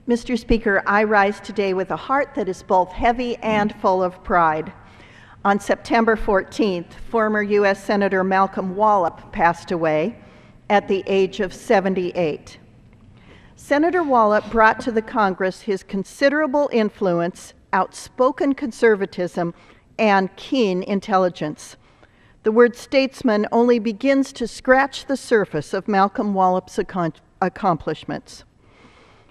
Mr. Speaker, I rise today with a heart that is both heavy and full of pride. On September 14th, former U.S. Senator Malcom Wallop passed away at the age of 78. Senator Wallop brought to the Congress his considerable influence, outspoken conservatism, and keen intelligence. The word statesman only begins to scratch the surface of Malcom Wallop's accomplishments.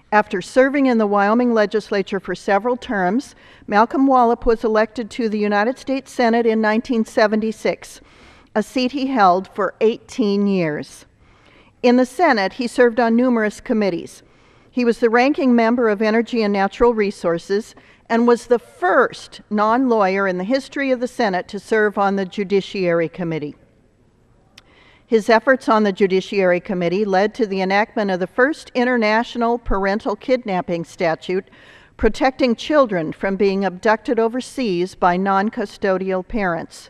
After serving in the Wyoming legislature for several terms, Malcom Wallop was elected to the United States Senate in 1976, a seat he held for 18 years. In the Senate, he served on numerous committees. He was the ranking member of Energy and Natural Resources and was the first non-lawyer in the history of the Senate to serve on the Judiciary Committee. His efforts on the Judiciary Committee led to the enactment of the first international parental kidnapping statute protecting children from being abducted overseas by non-custodial parents.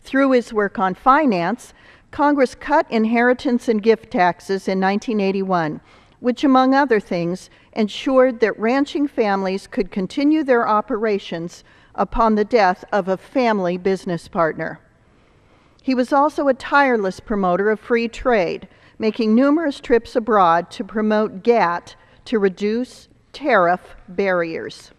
Through his work on finance, Congress cut inheritance and gift taxes in 1981, which, among other things, ensured that ranching families could continue their operations upon the death of a family business partner. He was also a tireless promoter of free trade, making numerous trips abroad to promote GATT to reduce tariff barriers.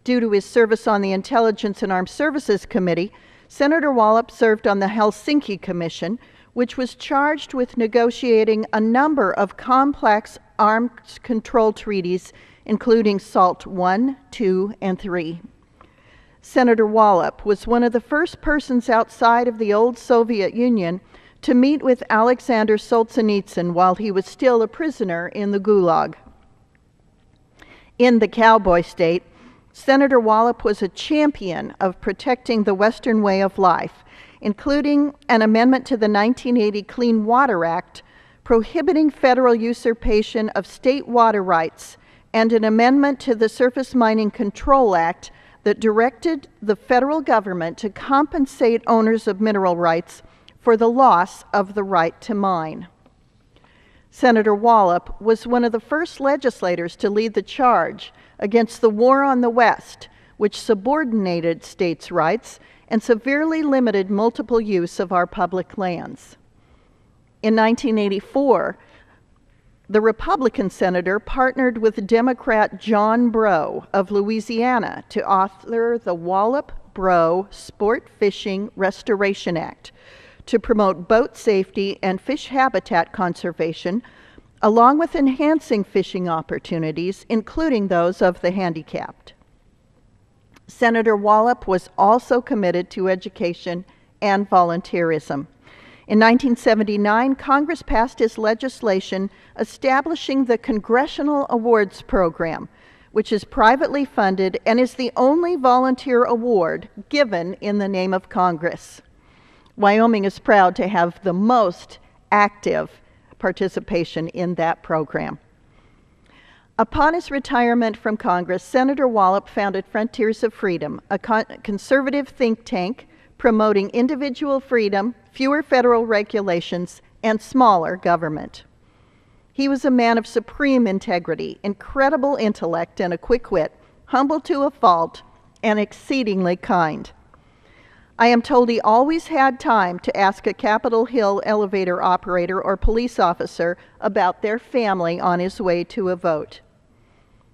Due to his service on the Intelligence and Armed Services Committee, Senator Wallop served on the Helsinki Commission, which was charged with negotiating a number of complex arms control treaties, including SALT I, II, and III. Senator Wallop was one of the first persons outside of the old Soviet Union to meet with Alexander Solzhenitsyn while he was still a prisoner in the Gulag. In the cowboy state, Senator Wallop was a champion of protecting the Western way of life, including an amendment to the 1980 Clean Water Act prohibiting federal usurpation of state water rights and an amendment to the Surface Mining Control Act that directed the federal government to compensate owners of mineral rights for the loss of the right to mine. Senator Wallop was one of the first legislators to lead the charge against the war on the West, which subordinated states' rights and severely limited multiple use of our public lands. In 1984, the Republican senator partnered with Democrat John Breaux of Louisiana to author the Wallop-Breaux Sport Fishing Restoration Act to promote boat safety and fish habitat conservation, along with enhancing fishing opportunities, including those of the handicapped. Senator Wallop was also committed to education and volunteerism. In 1979, Congress passed his legislation establishing the Congressional Awards Program, which is privately funded and is the only volunteer award given in the name of Congress. Wyoming is proud to have the most active participation in that program. Upon his retirement from Congress, Senator Wallop founded Frontiers of Freedom, a conservative think tank promoting individual freedom, fewer federal regulations, and smaller government. He was a man of supreme integrity, incredible intellect, and a quick wit, humble to a fault, and exceedingly kind. I am told he always had time to ask a Capitol Hill elevator operator or police officer about their family on his way to a vote.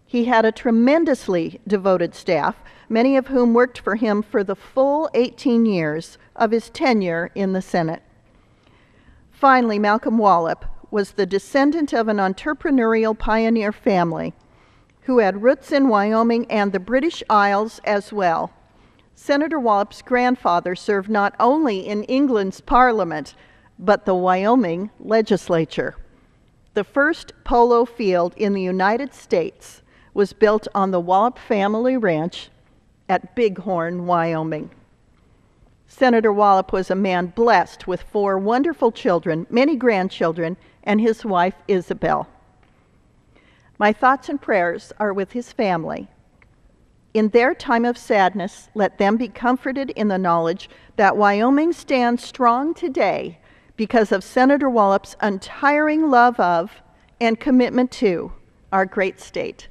He had a tremendously devoted staff, many of whom worked for him for the full 18 years of his tenure in the Senate. Finally, Malcom Wallop was the descendant of an entrepreneurial pioneer family who had roots in Wyoming and the British Isles as well. Senator Wallop's grandfather served not only in England's Parliament, but the Wyoming legislature. The first polo field in the United States was built on the Wallop family ranch at Bighorn, Wyoming. Senator Wallop was a man blessed with 4 wonderful children, many grandchildren, and his wife, Isabel. My thoughts and prayers are with his family. In their time of sadness, let them be comforted in the knowledge that Wyoming stands strong today because of Senator Wallop's untiring love of and commitment to our great state.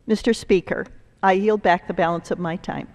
Mr. Speaker, I yield back the balance of my time.